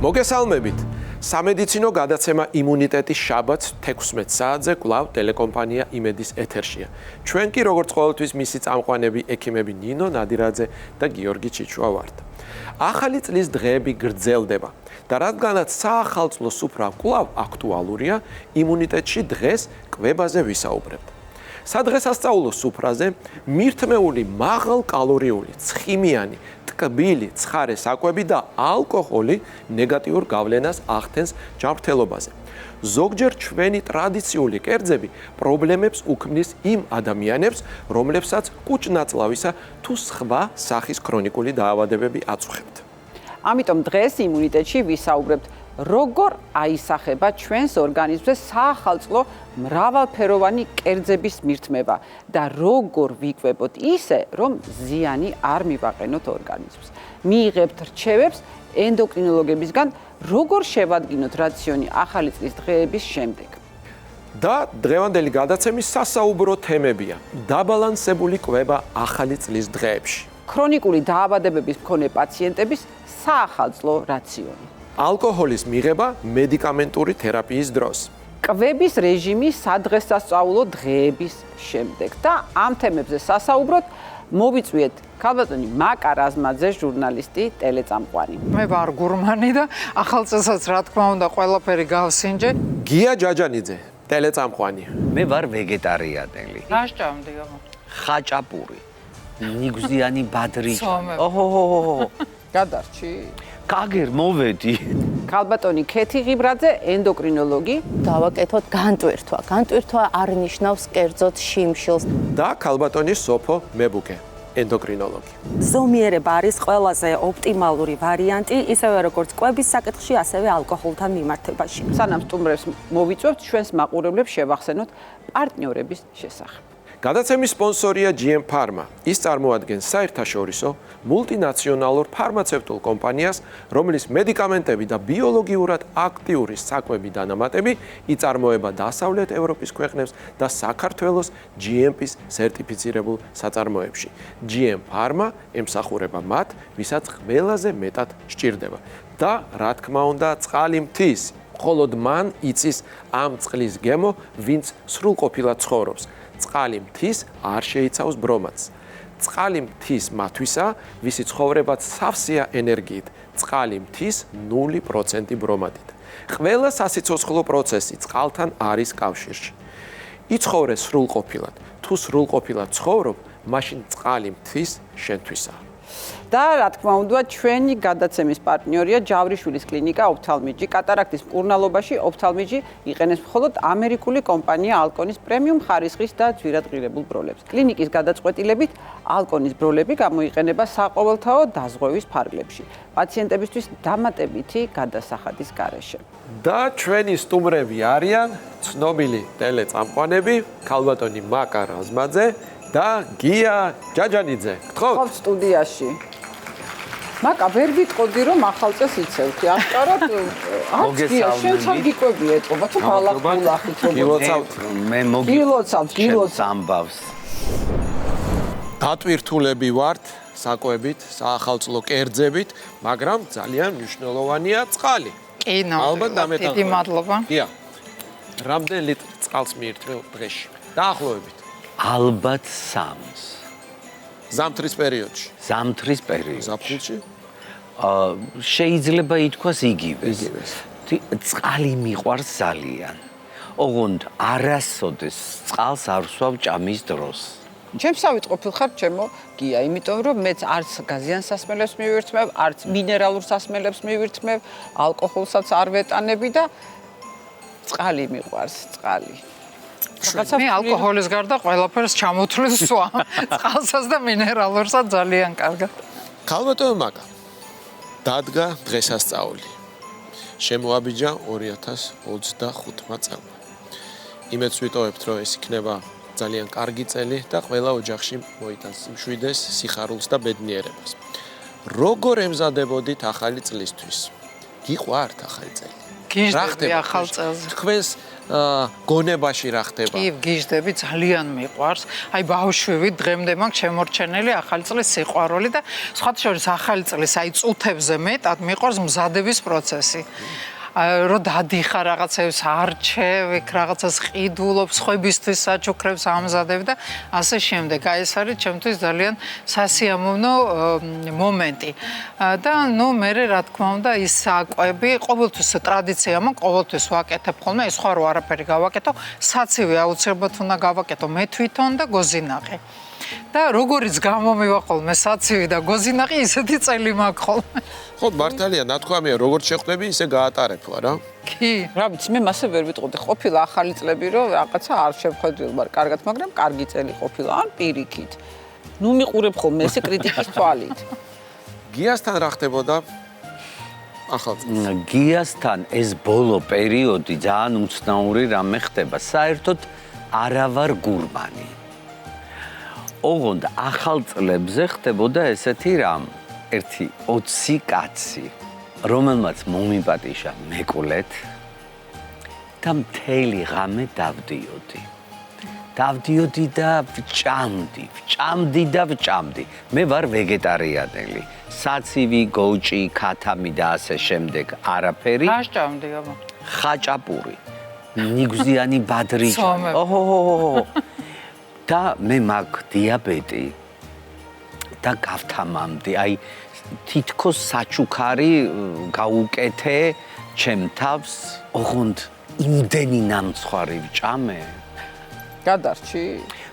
მოგესალმებით. სამედიცინო გადაცემა იმუნიტეტის შაბათს 16 საათზე კვლავ ტელეკომპანია იმედის ეთერშია. ჩვენ კი როგორც ყოველთვის მისი წამყვანები ექიმები ნინო ნადირაძე და გიორგი ჩიჩუა ვართ. ახალი წლის დღეები გრძელდება და რადგანაც საახალწლო სუფრა კვლავ აქტუალურია, იმუნიტეტში დღეს კვებაზე ვისაუბრებთ. სადღესასწაულო სუფრაზე მირთმეული მაღალკალორიული, ცხიმიანი, ტკბილი, ცხარე საკვები და ალკოჰოლი ნეგატიურ გავლენას ახდენს ჯანმრთელობაზე. ზოგჯერ ჩვენი ტრადიციული კერძები პრობლემებს უქმნის იმ ადამიანებს, რომლებსაც კუჭ-ნაწლავისა თუ სხვა სახის ქრონიკული დაავადებები აწუხებთ. ამიტომ დღეს იმუნიტეტში ვისაუბრებთ, როგორ აისახება ჩვენს ორგანიზმზე საახალწლო მრავალფეროვანი კერძების მირთმევა და როგორ ვიკვებოთ ისე, რომ ზიანი არ მივაყენოთ ორგანიზმს. მიიღებთ რჩევებს ენდოკრინოლოგებისგან, როგორ შევადგინოთ რაციონი ახალი წლის დღეების შემდეგ. და დღევანდელი გადაცემის სასაუბრო თემებია: დაბალანსებული კვება ახალი წლის დღეებში, ქრონიკული დაავადებების მქონე პაციენტების საახალწლო რაციონი, ალკოჰოლის მიღება მედიკამენტური თერაპიის დროს, კვების რეჟიმი სადღესასწაულო დღეების შემდეგ და ამ თემებზე სასაუბროთ მოვიწვიეთ ქალბატონი მაკა რაზმაძე, ჟურნალისტი, ტელეწამყვანი. მე ვარ გურმანი და ახალ წელსაც რა თქმა უნდა ყველაფერი გავსინჯე. გია ჯაჯანიძე, ტელეწამყვანი. მე ვარ ვეგეტარიანელი. რა სჭამდიო? ხაჭაპური, ნიგზიანი ბადრიჭი. ცომები. ოჰოჰოჰო. გადარჩი. კაგერ მოვედი. ქალბატონი ქეთი ღიბრაძე, ენდოკრინოლოგი. დავაკეთოთ განტვირთვა. განტვირთვა არ ნიშნავს კერძოდ შიმშილს. და ქალბატონი სოფო მებუკე, ენდოკრინოლოგი. ზომიერება არის ყველაზე ოპტიმალური ვარიანტი, ისევე როგორც კვების საკითხში, ასევე ალკოჰოლთან მიმართებაში. სანამ სტუმრებს მოვიწვევთ, ჩვენს მაყურებლებს შევახსენოთ პარტნიორების შესახებ. გადაცემის სპონსორია GM Pharma. ის წარმოადგენს საერთაშორისო მულტინაციონალურ ფარმაცევტულ კომპანიას, რომლის მედიკამენტები და ბიოლოგიურად აქტიური საკვები დანამატები იწარმოება დასავლეთ ევროპის ქვეყნებს და საქართველოს GMP-ს სერტიფიცირებულ საწარმოებში. GM Pharma ემსახურება მათ, ვისაც ყველაზე მეტად სჭირდება. და რა თქმა უნდა, წყალი მთის. მხოლოდ მან იცის ამ წყლის გემო, ვინც სრულყოფილად ცხოვრობს. წყალი მთის არ შეიცავს ბრომატს. წყალი მთის მათვისა, ვისი ცხოვრებაც სავსეა ენერგიით, წყალი მთის 0% ბრომატით. ყველა სასიცოცხლო პროცესი წყალთან არის კავშირში. იცხოვრე სრულყოფილად. თუ სრულყოფილად ცხოვრობ, მაშინ წყალი მთის შენთვისაა. და რა თქმა უნდა, ჩვენი გადაცემის პარტნიორია ჯავრიშვილის კლინიკა ოფთალმიჯი. კატარაქტის მკურნალობაში ოფთალმიჯი იყენებს მხოლოდ ამერიკული კომპანია ალკონის პრემიუმ ხარისხის და ძვირადღირებულ ბროლებს. კლინიკის გადაწყვეტილებით ალკონის ბროლები გამოიყენება საყოველთაო დაზღვევის ფარგლებში, პაციენტებისთვის დამატებითი გადასახადის გარეშე. და ჩვენი სტუმრები არიან ცნობილი ტელეწამყვანები, ქალბატონი მაკა რაზმაძე და გია ჯაჯანიძე. გთხოვთ სტუდიაში. მაკა, ვერ ვიტყოდი რომ ახალ წელს იცევთი. აშკარად გია, შენც არ გიკვები ეტყობა თუ ბალახულახით როგორ. გილოცავთ. მე გილოცავთ. ამბავს. დატვირთულები ვართ საკვებით, საახალწლო კერძებით, მაგრამ ძალიან მნიშვნელოვანია წყალი. კი, ალბათ დამეტანხმებით. დიდი მადლობა. გია, რამდენი ლიტრი წყალს მიირთმევ დღეში? დაახლოებით. ალბათ 3-ს. ზამთრის პერიოდში. ზამთრის პერიოდში. ზაფხულში? შეიძლება ითქვას იგივეს. წყალი მიყვარს ძალიან. ოღონდ არასოდეს წყალს არ ვსვავ ჭამის დროს. ჩემსავით ყოფილხარ ჩემო გია, იმიტომ რომ მეც არც გაზიან სასმელებს მივირთმევ, არც მინერალურ სასმელებს მივირთმევ, ალკოჰოლსაც არ ვეტანები და წყალი მიყვარს, წყალი. მე ალკოჰოლის გარდა ყველაფერს ჩამოთვლის სვა. წყალსაც და მინერალურსაც ძალიან კარგად. ქალბატონო მაკა, დადგა დღესასწაული. შემოაბიჯა 2025 წელმა. იმედს ვიტოვებთ, რომ ეს იქნება ძალიან კარგი წელი და ყველა ოჯახში მოიტანს მშვიდეს, სიხარულს და ბედნიერებას. როგორ ემზადებოდით ახალი წლისთვის? გიყვართ ახალი წელი? გიჟდები ახალ წელზე. თქვენს გონებაში რა ხდება? კი, გიჟდები ძალიან მიყვარს. აი ბავშვები დღემდე მაქვს შემორჩენელი ახალი წლის სიყვარული და სხვათა შორის ახალი წლის აი წუთებზე მეტად მიყვარს მზადების პროცესი. რო დადიხარ რაღაცებს არჩევ, იქ რაღაცას ყიდულობ, სხვებისთვის საჩუქრებს ამზადებ და ასე შემდეგ. აი ეს არის ჩემთვის ძალიან სასიამოვნო მომენტი. და ნუ მე რა თქმა უნდა ის საკვები, ყოველთვის ტრადიცია მაქვს, ყოველთვის ვაკეთებ ხოლმე, ეს სხვა რო არაფერი გავაკეთო, საცივი აუცილებლად უნდა გავაკეთო მე თვითონ და გოზინაყი. და როგორიც გამომივა ხოლმე საცივი და გოზინაყი, ისეთი წელი მაქვს ხოლმე. ხო, მართალია, ნათქვამია, როგორც შეხვდები, ისე გაატარებ რა. კი. რა ვიცი, მე მასე ვერ ვიტყოდი. ყოფილა ახალი წლები, რომ რაღაცა არ შევხედვილ ვარ კარგად, მაგრამ კარგი წელი ყოფილა, ან პირიქით. ნუ მიყურებ ხოლმე ესე კრიტიკის თვალით. გიასთან რა ხდებოდა? ახალ წელს. გიასთან ეს ბოლო პერიოდი ძალიან უცნაური რამე ხდება. საერთოდ არა ვარ გურმანი. ოღონდ ახალ წლებზე ხდებოდა ესეთი რამ. ერთი 20 კაცი, რომელმაც მომიპატიშა მეკვლეთ და მთელი ღამე დავდიოდი. დავდიოდი და ვჭამდი. მე ვარ ვეგეტარიანელი. საცივი, გოჭი, ქათამი და ასე შემდეგ არაფერი. გასჭამდი აბა. ხაჭაპური. ნიგზიანი ბადრიჯანი. ცომები. ოჰო. და მე მაქვს დიაბეტი. და გავთამამდი, აი თითქოს საჩუქარი გაუკეთე ჩემ თავს, ოღონდ იმდენი ნამცხვარი ვჭამე. გადარჩი?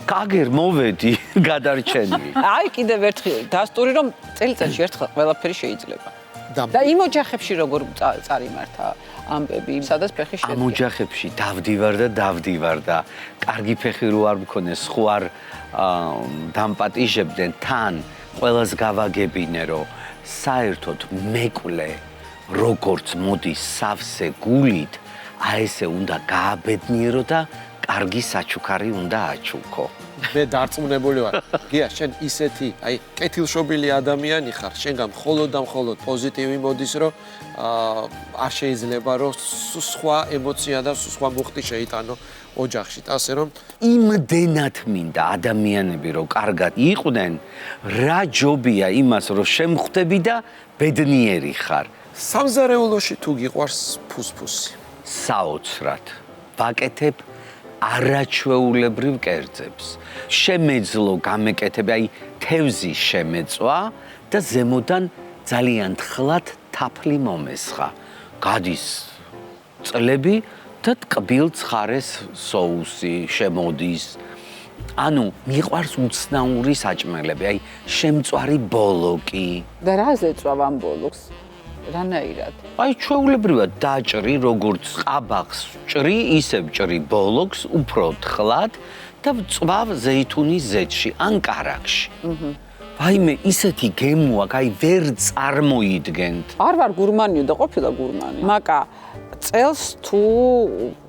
კაგერ მოვედი გადარჩენილი. აი კიდევ ერთხელ დასტური რომ წელიწადში ერთხელ ყველაფერი შეიძლება. და იმ ოჯახებში როგორ წარიმართა ამბები, სადაც ფეხი შედგა. ამ ოჯახებში დავდივარ და კარგი ფეხი რო არ მქონეს, ხო არ დამპატიჟებდნენ თან, ყველას გავაგებინე რომ საერთოდ მეკვლე როგორც მოდის სავსე გულით, აი ესე უნდა გააბედნიერო და კარგი საჩუქარი უნდა აჩუქო. მე დარწმუნებული ვარ. გია, შენ ისეთი, აი, კეთილშობილი ადამიანი ხარ, შენგან მხოლოდ და მხოლოდ პოზიტივი მოდის, რომ არ შეიძლება რომ სხვა ემოცია და სხვა მუხტი შეიტანო ოჯახში. ასე რომ იმდენად მინდა ადამიანები რომ კარგად იყვნენ, რა ჯობია იმას რომ შემხვდები და ბედნიერი ხარ. სამზარეულოში თუ გიყვარს ფუსფუსი. საოცრად. ვაკეთებ არაჩვეულებრივ კერძებს. შემეძლო გამეკეთები, აი თევზის შემეწვა და ზემოდან ძალიან თხლად თაფლი მომესხა. გადის წლები და ტკბილ ცხარეს соуსი შემოდის. ანუ მიყვარს უცნაური საჭმელები, აი შემწვარი ბოლოკი. და რა ზეწვა ამ ბოლოკს? რანაირად? აი ჩვეულებრივად დაჭრი, როგორც ყაბახს ჭრი, ისე ჭრი ბოლოკს უფრო თხლად და წვავ ზეითუნის ზეთში ან კარაქში. ვაიმე, ისეთი გემო აქვს, აი ვერ წარმოიდგენთ. არ ვარ გურმანიო და ყოფილა გურმანი. მაკა წელს თუ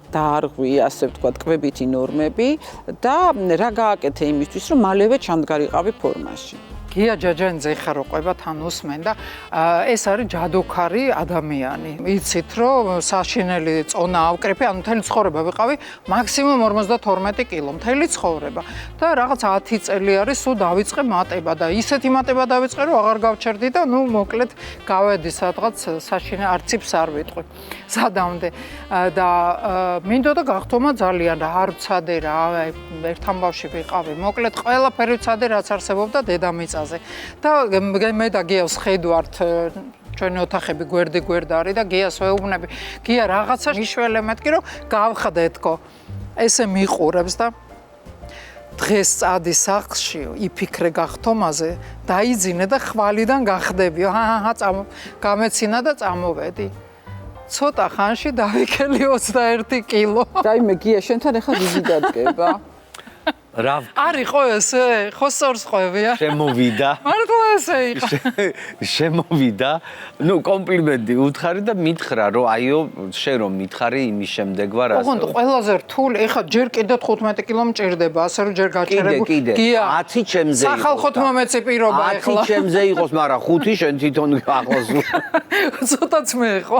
დაარღვი, ასე ვთქვათ, კვებითი ნორმები და რა გააკეთე იმისთვის, რომ მალევე ჩამდგარიყავი ფორმაში. გია ჯაჯანიძე ხა რო ყვება თან უსმენ და ეს არის ჯადოქარი ადამიანი. იცით რომ საშინელი წონა ავკრიფი, ანუ მთელი ცხოვრება ვიყავი მაქსიმუმ 52 კილო, მთელი ცხოვრება. და რაღაც 10 წელი არის სულ დავიწყე მატება და ისეთი მატება დავიწყე რომ აღარ გავჩერდი და ნუ მოკლედ გავედი სადღაც საშინე არციფს არ ვიტყვი. სადამდე და მინდოდა გახტომა ძალიან რა არ ვცადე რა, ერთ ამბავში ვიყავი. მოკლედ ყველაფერი ვცადე რაც არსებობდა დედამიწაზე. და მე და გიას ხედვართ ჩვენი ოთახები გვერდი არის და გიას ვეუბნები. გია რაღაცა მიშველე მეთქი რომ გავხდეთკო. ესე მიყურებს და დღეს წადი სახლში, იფიქრე გახტომაზე, დაიძინე და ხვალიდან გახდებიო. გამეცინა და წამოვედი. ცოტა ხანში დავიქელი 21 კილო. დაიმე გია შენთან ახლა დიდი დადგება. რა არისო ესე, ხო სწორს ყვევია. შემოვიდა. მართლა ესე იყო. შემოვიდა. ნუ კომპლიმენტი უთხარი და მითხრა რომ აიო, შენ რომ მითხარი იმის შემდეგ ვარ ასე. ოღონდ ყველაზე რთული, ეხლა ჯერ კიდე 15 კილო მჭირდება, ასე რომ ჯერ გაჩერებული. კიდე 10 ჩემზე იყო. სახალხოდ მომეცი პირობა ეხლა. 10 ჩემზე იყოს, მაგრამ 5 შენ თვითონ ახლოს. ცოტაც მე იყო.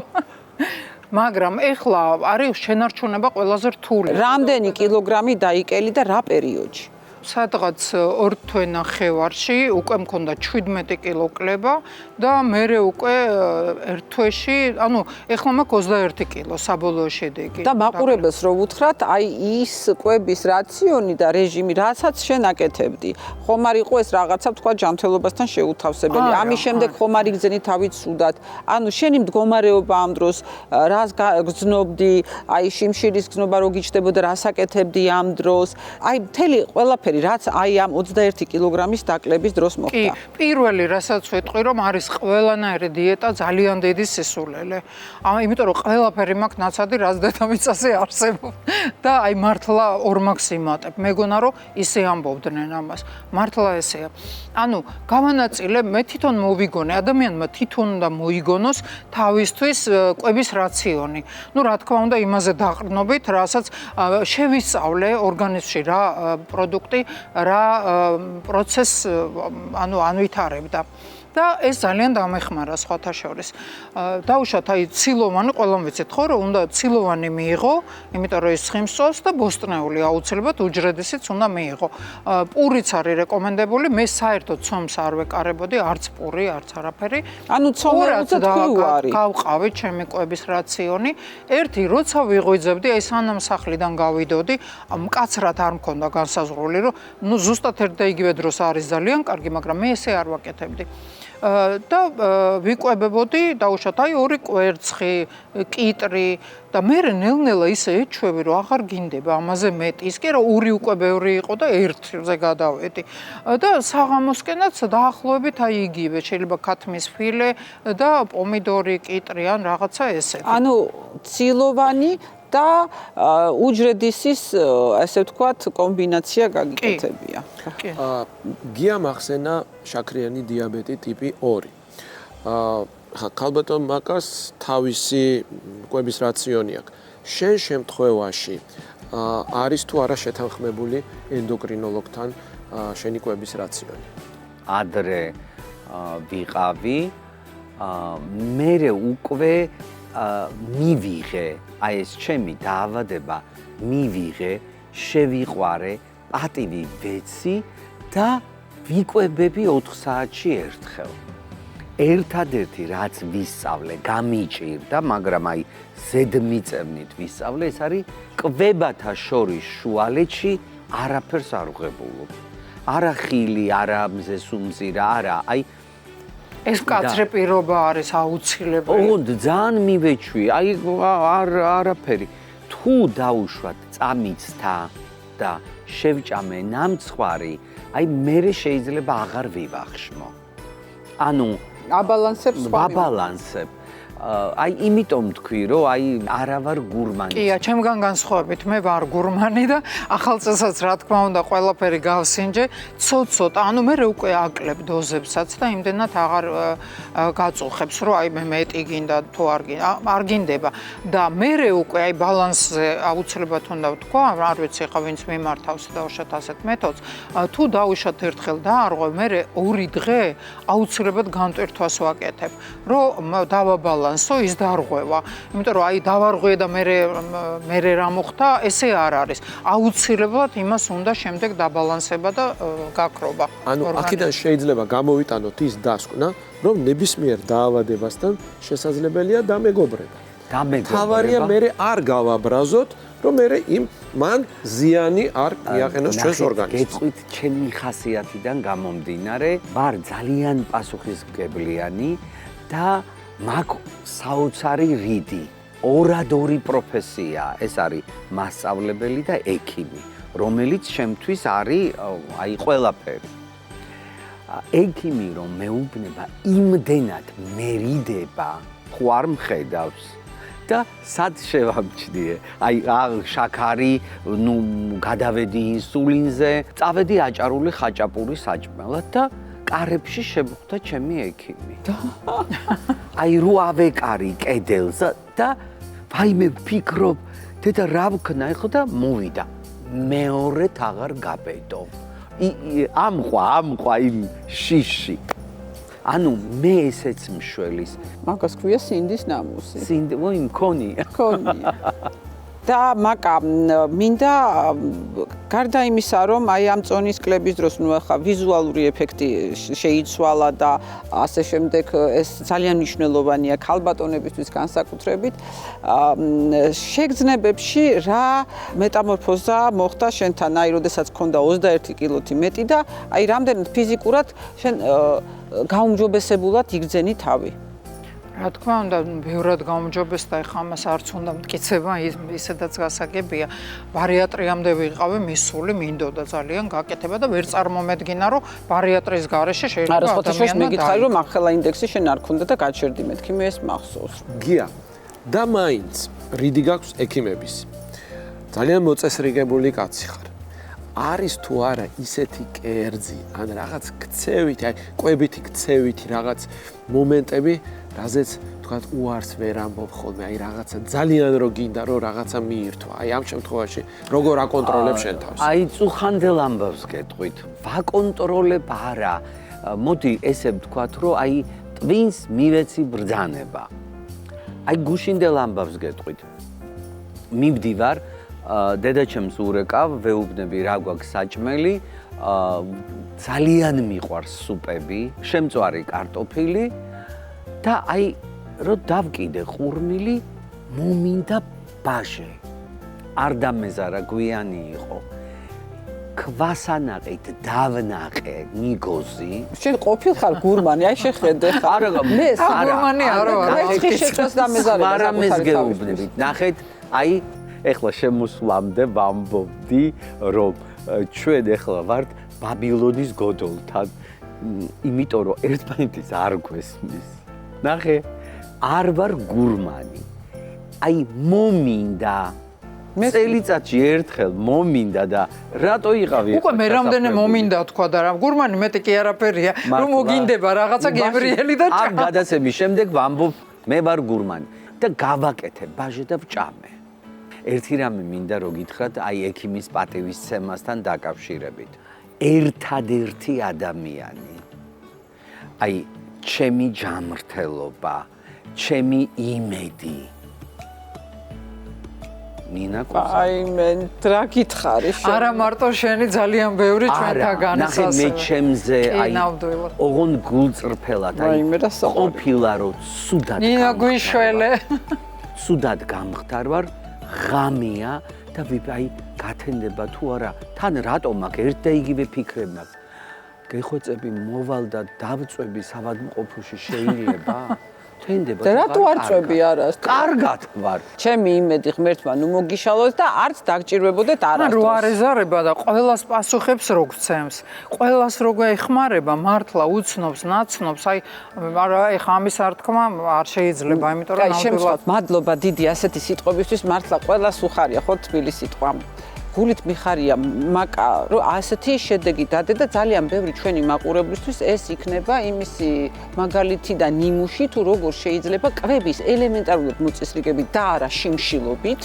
მაგრამ ეხლა არის შენარჩუნება ყველაზე რთული. რამდენი კილოგრამი დაიკელი და რა პერიოდში? სადღაც 2 თვე ნახევარში უკვე მქონდა 17 კილო კლება და მერე უკვე 1 თვეში, ანუ ეხლა მაქვს 21 კილო საბოლოო შედეგი. და მაყურებელს რო ვუთხრათ, აი ის კვების რაციონი და რეჟიმი, რასაც შენ აკეთებდი, ხომ არ იყო ეს რაღაცა თქვა ჯანმრთელობასთან შეუთავსებელი. ამის შემდეგ ხომ არ იგზენი თავით სუდად. ანუ შენი მდგომარეობა ამ დროს რას გრძნობდი, აი შიმშილის გზნობა რო გიჩნდებოდა, რას აკეთებდი ამ დროს. აი მთელი ყველაფერი რაც აი ამ 21 კილოგრამის დაკლების დროს კი, მოხდა. პირველი რასაც ვეტყვი, რომ არის ყველანაირი დიეტა ძალიან დიდი სისულელე. იმიტომ რომ ყველაფერი მაქვს ნაცადი, რაც დედამიწაზე არსებობს. და აი მართლა ორმაგს იმატებ. მეგონა რომ ისე ამბობდნენ ამას. მართლა ესეა. ანუ გავანაწილე, მე თვითონ მოვიგონე, ადამიანმა თვითონ უნდა მოიგონოს თავისთვის კვების რაციონი. ნუ რა თქმა უნდა, იმაზე დაყრდნობით, რასაც შევისწავლე ორგანიზმში რა პროდუქტი რა პროცესს ანვითარებდა და ეს ძალიან დამეხმარა სხვათა შორის. დაუშვათ აი ცილოვანი, ყველამ ვიცით ხო რომ უნდა ცილოვანი მიიღო, იმიტომ რომ ის ცხიმს წოვს და ბოსტნეული აუცილებლად უჯრედისიც უნდა მიიღო. პურიც არის რეკომენდებული, მე საერთოდ ცომს არ ვეკარებოდი, არც პური, არც არაფერი. ანუ ცომი უცდავარი. გავყავი ჩემი კვების რაციონი. ერთი როცა ვიღვიძებდი, აი სანამ სახლიდან გავიდოდი, მკაცრად არ მქონდა განსაზღვრული, რომ ნუ ზუსტად ერთ და იგივე დროს არის ძალიან კარგი, მაგრამ მე ესე არ ვაკეთებდი. და ვიკვებებოდი, დაუშვათ აი 2 კვერცხი, კიტრი და მე ნელ-ნელა ისე ეჩვევი, რომ აღარ გინდება ამაზე მეტი. ის კი რომ 2 უკვე ბევრი იყო და 1-ზე გადავედი. და საღამოსკენაც დაახლოებით აი იგივე, შეიძლება ქათმის ფილე და პომიდორი, კიტრი ან რაღაცა ესეთი. ანუ ცილოვანი და უჯრედისის, ასე ვთქვათ, კომბინაცია გაგიკეთებია. გია მახსენა შაქრიანი დიაბეტი ტიპი 2. ქალბატონ მაკას თავისი კვების რაციონი აქვს. შენ შემთხვევაში არის თუ არა შეთანხმებული ენდოკრინოლოგთან შენი კვების რაციონი? ადრე ვიყავი, მერე უკვე მივიღე, აი ეს ჩემი დაავადება მივიღე, შევიყვარე, პატივი ვეცი და ვიკვებები 4 საათში ერთხელ. ერთადერთი რაც ვისწავლე, გამიჭირდა, მაგრამ აი ზედმიწევნით ვისწავლე, ეს არის კვებათა შორის შუალედში არაფერს არ ვღებულობ. არა ხილი, არა მზესუმზირა, არა, აი ეს მკაცრე პირობა არის აუცილებელი. ოღონდ ძალიან მივეჩვი, აი არაფერი. თუ დაუშვათ წამიცთა და შევჭამე ნამცხვარი, აი მერე შეიძლება აღარ ვივახშმო. ანუ აბალანსებს სხვა. ვაბალანსებ. აი იმიტომ თქვი, რომ აი არა ვარ გურმანი. კია, ჩემგან განსხვავებით, მე ვარ გურმანი და ახალ წელსაც რა თქმა უნდა ყველაფერი გავსინჯე, ცოტ-ცოტ, ანუ მე უკვე აკლებ დოზებსაც და იმდენად აღარ გაწუხებს, რომ აი მე მეტი გინდა თუ არ გინდება და მე უკვე აი ბალანსზე აუცილებლად უნდა ვთქვა, არ ვიცი ხა ვინც მიმართავს დაუშვათ ასეთ მეთოდს, თუ დაუშვათ ერთხელ დაარღვევ, მე 2 დღე აუცილებლად განტვირთვას ვაკეთებ, რომ დავაბალანსო ის დარღვევა. იმიტომ რომ აი დავარღვე და მე რა მოხდა, ესე არ არის. აუცილებლად იმას უნდა შემდეგ დაბალანსება და გაქრობა. ანუ აქედან შეიძლება გამოვიტანოთ ის დასკვნა, რომ ნებისმიერ დაავადებასთან შესაძლებელია დამეგობრება. თავარია მე არ გავაბრაზოთ, რომ მე მან ზიანი არ მიაყენოს ჩვენს ორგანიზმს. გეწყვით ჩემი ხასიათიდან გამომდინარე, ვარ ძალიან პასუხისმგებლიანი და მაქვს საოცარი რიდი. 2 პროფესია, ეს არის მასწავლებელი და ექიმი, რომელიც შემთვის არის აი ყველაფერი. ექიმი რომ მეუბნება, იმდენად მერიდება, ხო არ მხედავს და სად შევამჩნიე? აი შაქარი, ნუ გადავედი ინსულინზე, წავედი აჭარული ხაჭაპური საჭმელად და კარებში შემხვდა ჩემი ექიმი. აი რო ავეკარი კედელზე და ვაიმე ვფიქრობ, დედა რა ვქნა ეხლა და მოვიდა. მეორედ აღარ გაბედო. ამყვა იმ შიში. ანუ მე ესეც მშველის. მაგას ქვია სინდის ნამუსი. სინდოი მქონია. მქონია. და მაკა მინდა გარდა იმისა, რომ აი ამ წონის კლების დროს ნუ ახლა ვიზუალური ეფექტი შეიცვალა და ასე შემდეგ ეს ძალიან მნიშვნელოვანია ქალბატონებისთვის განსაკუთრებით. შეგრძნებებში რა მეტამორფოზა მოხდა შენთან, აი როდესაც გქონდა 21 კილოთი მეტი და აი რამდენად ფიზიკურად შენ გაუმჯობესებულად იგრძენი თავი. რა თქმა უნდა, ბევრად გაუმჯობეს და ეხლა ამას არც უნდა მტკიცება, ისედაც გასაგებია. ბარიატრიამდე ვიყავი მისული, მინდოდა ძალიან გაკეთება და ვერ წარმომედგინა, რომ ბარიატრის გარეშე შეიძლება ადამიანმა მეგითხარი, რომ ახლა ინდექსი შენ არ ქონდა და გაჩერდი მეთქი მე ეს მახსოვს. გია და მაინც რიდი გაქვს ექიმების. ძალიან მოწესრიგებული კაცი ხარ. არის თუ არა ისეთი კერძი, ან რაღაც ქცევითი, აი კვებითი ქცევითი რაღაც მომენტები, რაზეც თქვათ უარს ვერ ამბობ ხოლმე, აი რაღაცა ძალიან რო გინდა რომ რაღაცა მიირთვა. აი ამ შემთხვევაში როგორ აკონტროლებ შენ თავს? აი წუხანდელ ამბავს გეტყვით. ვაკონტროლებ არა. მოდი ესე ვთქვათ, რომ აი ტვინს მივეცი ბრძანება. აი გუშინდელ ამბავს გეტყვით. მივდივარ დედაჩემს ურეკავ, ვეუბნები რა გვაქვს საჭმელი, ძალიან მიყვარს სუპები, შემწვარი კარტოფილი და აი რო დავკიდე ყურმილი, მომინდა ბაჟე. არ დამეზარა გვიანი იყო. ქვასანაყით დავნაყე ნიგოზი. შენ ყოფილხარ გურმანი, აი შეხედე ხარ. არა, მე გურმანი არ ვარ. შეჭრას დამეზარება. მარამეს გეუბნებით. ნახეთ, აი ეხლა შემოსვლამდე ვამბობდი, რომ ჩვენ ეხლა ვართ ბაბილონის გოდოლთან, იმიტომ რომ ერთმანეთის არ გვესმის. ნახე, არ ვარ გურმანი. აი მომინდა წელიწადში ერთხელ მომინდა და რატო იყავი? უკვე მე რამდენი მომინდა თქვა და რა გურმანი მეტი კი არაფერია, რომ მოგინდება რაღაცა გემრიელი და ამ გადაცემის შემდეგ ვამბობ, მე ვარ გურმანი და გავაკეთე ბაჟე და ვჭამე. ერთი რამე მინდა რომ გითხრათ, აი ექიმის პატივისცემასთან დაკავშირებით. ერთადერთი ადამიანი. აი ჩემი ჯანმრთელობა, ჩემი იმედი. ნინა კუცა. აი მე რა გითხარი შენ? არა მარტო შენი ძალიან ბევრი ჩვენთაგან ნახე მე ჩემზე აი ნამდვილად. ოღონ გულწრფელად აი ყოფილა რომ სუდად ნინა გვიშველე. სუდად გამختار ღამეა და აი გათენდება თუ არა თან რატომ აქ ერთ და იგივე ფიქრები მაქვს გეხვეწები მოვალ და დავწვევი სავადმყოფოში შეიძლება თენდება და რატო არ წვევი არას? კარგად ვარ ჩემი იმედი ღმერთმა ნუ მოგიშალოს და არც დაგჭირვებოდეთ არასდროს. რო არ ეზარება და ყველას პასუხებს რო გცემს. ყველას რო გაეხმარება, მართლა უცნობს, ნაცნობს, აი ეხა ამის ართქმა არ შეიძლება, იმიტომ რომ ნამდვილად მადლობა დიდი ასეთი სიტყვებისთვის, მართლა ყველას უხარია ხო თბილი სიტყვა. გულით მიხარია მაკა რომ ასეთი შედეგი დადე და ძალიან ბევრი ჩვენი მაყურებლისთვის ეს იქნება იმისი მაგალითი და ნიმუში თუ როგორ შეიძლება კვების ელემენტარულად მოწესრიგებით და არა შიმშილობით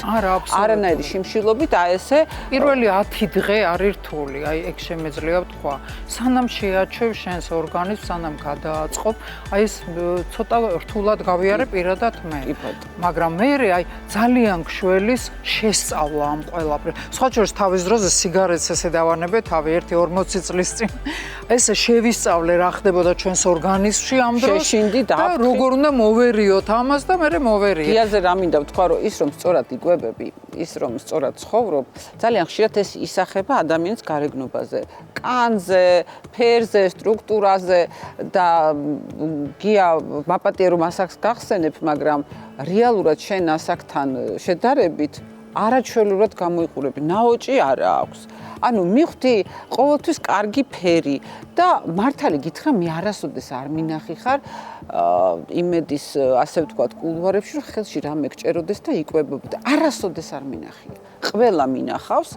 არანაირი შიმშილობით აი ესე პირველი 10 დღე არის რთული აი ეგ შემეძლია ვთქვა სანამ შეაჩევ შენს ორგანიზმს სანამ გადააწყობ აი ეს ცოტა რთულად გავიარე პირადად მე მაგრამ მე აი ძალიან გშველის შესწავლა ამ ყველაფერს თავის დროზე სიგარეტს ესე დავანებე თავი 1-40 წლის წინ ესე შევისწავლე რა ხდებოდა ჩვენს ორგანიზმში ამ დროს შეშინდი და როგორ უნდა მოვერიოთ ამას და მე მოვერიე გიაზე რა მინდა ვთქვა რომ ის რომ სწორად იკვებები ის რომ სწორად ცხოვრობ ძალიან ხშირად ეს ისახება ადამიანის გარეგნობაზე კანზე ფერზე სტრუქტურაზე და გია მაპატია რომ ასაკს გახსენებ მაგრამ რეალურად შენ ასაკთან შედარებით არაჩვეულურად გამოიყურები. ნაოჭი არა აქვს. ანუ მიხვდი ყოველთვის კარგი ფერი და მართალი გითხრა მე არასოდეს არ მინახი ხარ იმედის ასე ვთქვათ კულვარებში რომ ხელში რამე გჭეროდეს და იკვებებოდი. არასოდეს არ მინახია. ყველა მინახავს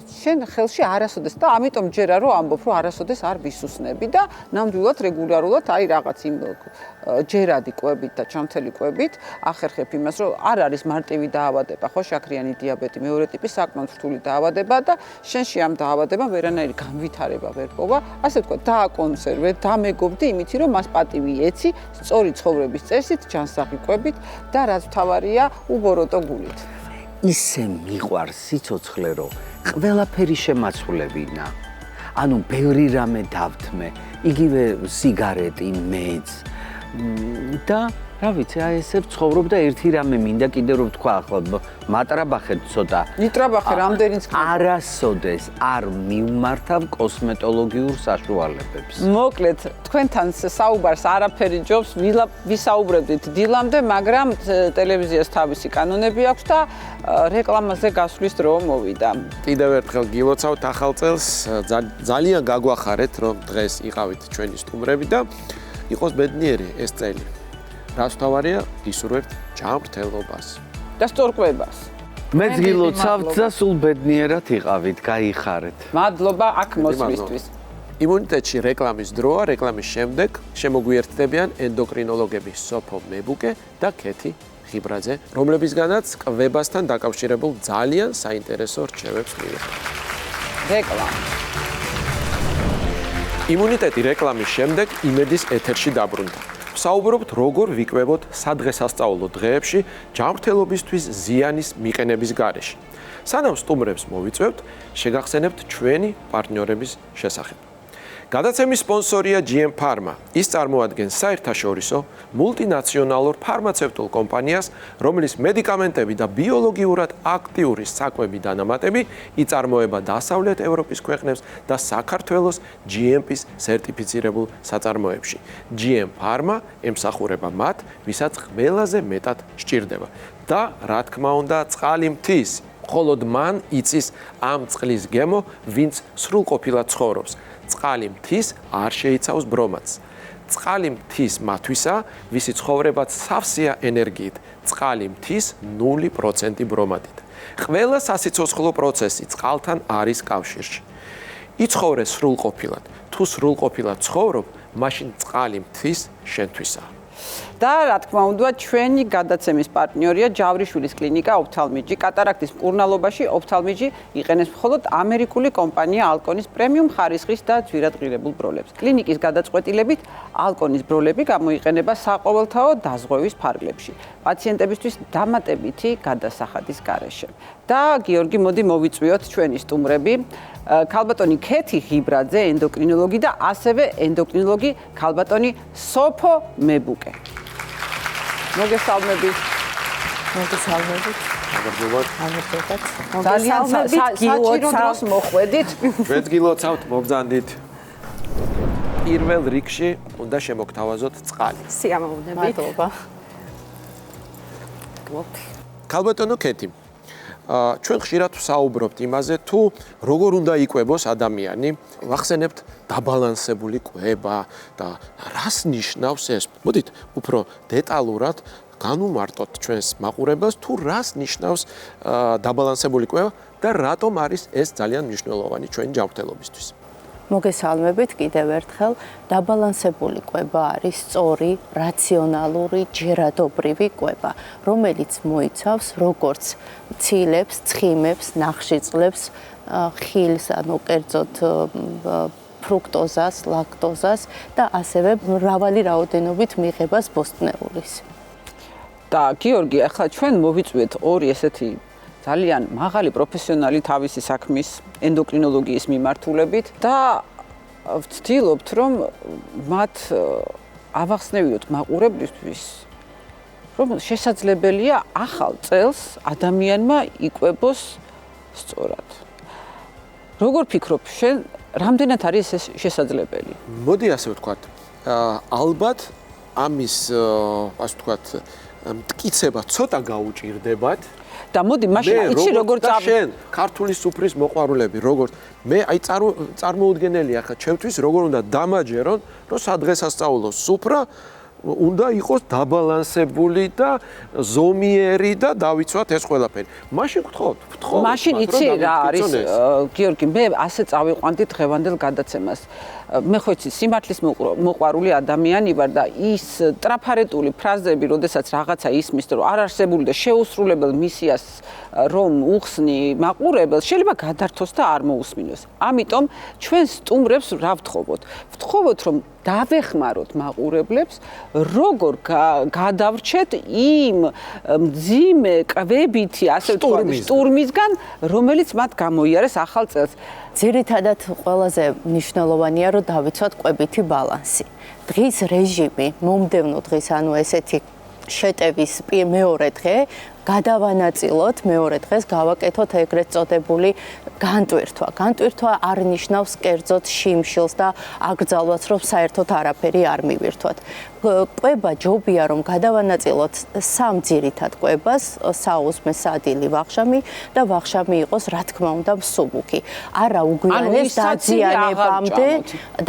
შენ ხელში არასოდეს და ამიტომ ჯერა რომ ამბობ რომ არასოდეს არ ვისუსნები და ნამდვილად რეგულარულად აი რაღაც იმ ჯერადი კვებით და ჩამთელი კვებით ახერხებ იმას რომ არ არის მარტივი დაავადება ხო შაქრიანი დიაბეტი, მეორე ტიპის საკმაოდ რთული დაავადება და შენში ამ დაავადებამ ვერანაირი განვითარება ვერ პოვა, ასე ვთქვათ, დააკონსერვე, დამეგობდი იმითი, რომ მას პატივი ეცი, სწორი ცხოვრების წესით, ჯანსაღი კვებით და რაც მთავარია, უბოროტო გულით. ისე მიყვარს სიცოცხლე, რომ ყველაფერი შემაცვლებინა. ანუ ბევრი რამე დავთმე, იგივე სიგარეტი, მეც და რა ვიცი, აი ესე ვცხოვრობ და ერთი რამე მინდა კიდე რომ ვთქვა ახლა მატრაბახეთ ცოტა. ნიტრაბახე რამდენიც არასოდეს არ მივმართავ კოსმეტოლოგიურ საშუალებებს. მოკლედ, თქვენთან საუბარს არაფერი ჯობს, ვისაუბრებდით დილამდე, მაგრამ ტელევიზიას თავისი კანონები აქვს და რეკლამაზე გასვლის დრო მოვიდა. კიდევ ერთხელ გილოცავთ ახალ წელს, ძალიან გაგვახარეთ, რომ დღეს იყავით ჩვენი სტუმრები და იყოს ბედნიერი ეს წელი. რაც თავარია, ისურვებთ ჯანმრთელობას და სწორკვებას. მე გილოცავთ და სულ ბედნიერად იყავით, გაიხარეთ. მადლობა აქ მოსვლისთვის. იმუნიტეტში რეკლამის დროა, რეკლამის შემდეგ შემოგვიერთდებიან ენდოკრინოლოგები სოფო მებუკე და ქეთი ხიბრაძე, რომლებისგანაც კვებასთან დაკავშირებულ ძალიან საინტერესო რჩევებს მივიღებთ. რეკლამა. იმუნიტეტი რეკლამის შემდეგ იმედის ეთერში დაბრუნდა. საუბრობთ როგორ ვიკვებოთ სადღესასწაულო დღეებში ჯანმრთელობისთვის ზიანის მიყენების გარეშე. სანამ სტუმრებს მოვიწვევთ, შეგახსენებთ ჩვენი პარტნიორების შესახებ. გადაცემის სპონსორია GM Pharma. ის წარმოადგენს საერთაშორისო მულტინაციონალურ ფარმაცევტულ კომპანიას, რომლის მედიკამენტები და ბიოლოგიურად აქტიური საკვები დანამატები იწარმოება დასავლეთ ევროპის ქვეყნებს და საქართველოს GMP-ს სერტიფიცირებულ საწარმოებში. GM Pharma ემსახურება მათ, ვისაც ყველაზე მეტად სჭირდება. და რა თქმა უნდა, წყალი მთის. მხოლოდ მან იცის ამ წყლის გემო, ვინც სრულყოფილად ცხოვრობს. წყალი მთის არ შეიცავს ბრომატს. წყალი მთის მათვისა, ვისი ცხოვრებაც სავსეა ენერგიით. წყალი მთის 0% ბრომატით. ყველა სასიცოცხლო პროცესი წყალთან არის კავშირში. იცხოვრე სრულყოფილად. თუ სრულყოფილად ცხოვრობ, მაშინ წყალი მთის შენთვისაა. და რა თქმა უნდა, ჩვენი გადაცემის პარტნიორია ჯავრიშვილის კლინიკა ოფთალმიჯი. კატარაქტის მკურნალობაში ოფთალმიჯი იყენებს მხოლოდ ამერიკული კომპანია ალკონის პრემიუმ ხარისხის და ძვირადღირებულ ბროლებს. კლინიკის გადაწყვეტილებით ალკონის ბროლები გამოიყენება საყოველთაო დაზღვევის ფარგლებში, პაციენტებისთვის დამატებითი გადასახადის გარეშე. და გიორგი, მოდი მოვიწვიოთ ჩვენი სტუმრები. ქალბატონი ქეთი ხიბრაძე, ენდოკრინოლოგი და ასევე ენდოკრინოლოგი ქალბატონი სოფო მებუკე. მოგესალმებით. მოგესალმებით. მოგესალმებით. ძალიან საჭირო დროს მოხვედით. მეც გილოცავთ, მოგზანდით. პირველ რიგში უნდა შემოგთავაზოთ წყალი. სიამოვნებით. მადლობა. ქალბატონო ქეთი, ჩვენ ხშირად ვსაუბრობთ იმაზე, თუ როგორ უნდა იკვებოს ადამიანი, ვახსენებთ დაბალანსებული კვება და რას ნიშნავს ეს. მოდით უფრო დეტალურად განვმარტოთ ჩვენს მაყურებელს, თუ რას ნიშნავს დაბალანსებული კვება და რატომ არის ეს ძალიან მნიშვნელოვანი ჩვენი ჯანმრთელობისთვის. მოგესალმებით კიდევ ერთხელ. დაბალანსებული კვება არის სწორი, რაციონალური, ჯერადობრივი კვება, რომელიც მოიცავს როგორც ცილებს, ცხიმებს, ნახშირწყლებს, ხილს, ანუ კერძოდ ფრუქტოზას, ლაქტოზას და ასევე მრავალი რაოდენობით მიღებას ბოსტნეულის. და გიორგი, ახლა ჩვენ მოვიწვიეთ ორი ესეთი ძალიან მაღალი პროფესიონალი თავისი საქმის ენდოკრინოლოგიის მიმართულებით და ვცდილობთ, რომ მათ ავახსნევიოთ მაყურებლისთვის, რომ შესაძლებელია ახალ წელს ადამიანმა იკვებოს სწორად. როგორ ფიქრობ, შენ რამდენად არის ეს შესაძლებელი? მოდი ასე ვთქვათ, ალბათ ამის ასე ვთქვათ, მტკიცება ცოტა გაუჭირდებათ. და მოდი მაშინ იცი როგორ შენ ქართული სუფრის მოყვარულები როგორც მე აი წარმოუდგენელია ხა ჩემთვის როგორ უნდა დამაჯერონ რომ სადღესასწაულო სუფრა უნდა იყოს დაბალანსებული და ზომიერი და დავიცვათ ეს ყველაფერი. მაშინ გთხოვთ. მაშინ იცი რა არის გიორგი, მე ასე წავიყვანდი დღევანდელ გადაცემას. მე ხო იცი სიმართლის მოყვარული ადამიანი ვარ და ის ტრაფარეტული ფრაზები, როდესაც რაღაცა ისმის, რომ არ არსებული და შეუსრულებელ მისიას რომ უხსნი მაყურებელს, შეიძლება გადართოს და არ მოусმინოს. ამიტომ ჩვენ სტუმრებს რა ვთხოვოთ? ვთხოვოთ რომ დავეხმაროთ მაყურებლებს, როგორ გადავრჩეთ იმ მძიმე კვებითი, ასე ვთქვათ, შტურმისგან, რომელიც მათ გამოიარეს ახალ წელს. ძირითადად ყველაზე მნიშვნელოვანია, რომ დავიცვათ კვებითი ბალანსი. დღის რეჟიმი, მომდევნო დღის, ანუ ესეთი შეტევის მეორე დღე გადავანაწილოთ, მეორე დღეს გავაკეთოთ ეგრეთ წოდებული განტვირთვა. განტვირთვა არ ნიშნავს კერძოდ შიმშილს და აკრძალვას, რომ საერთოდ არაფერი არ მივირთვათ. კვება ჯობია რომ გადავანაწილოთ სამ ძირითად კვებას, საუზმე, სადილი, ვახშამი და ვახშამი იყოს რა თქმა უნდა მსუბუქი. არა უგვიანეს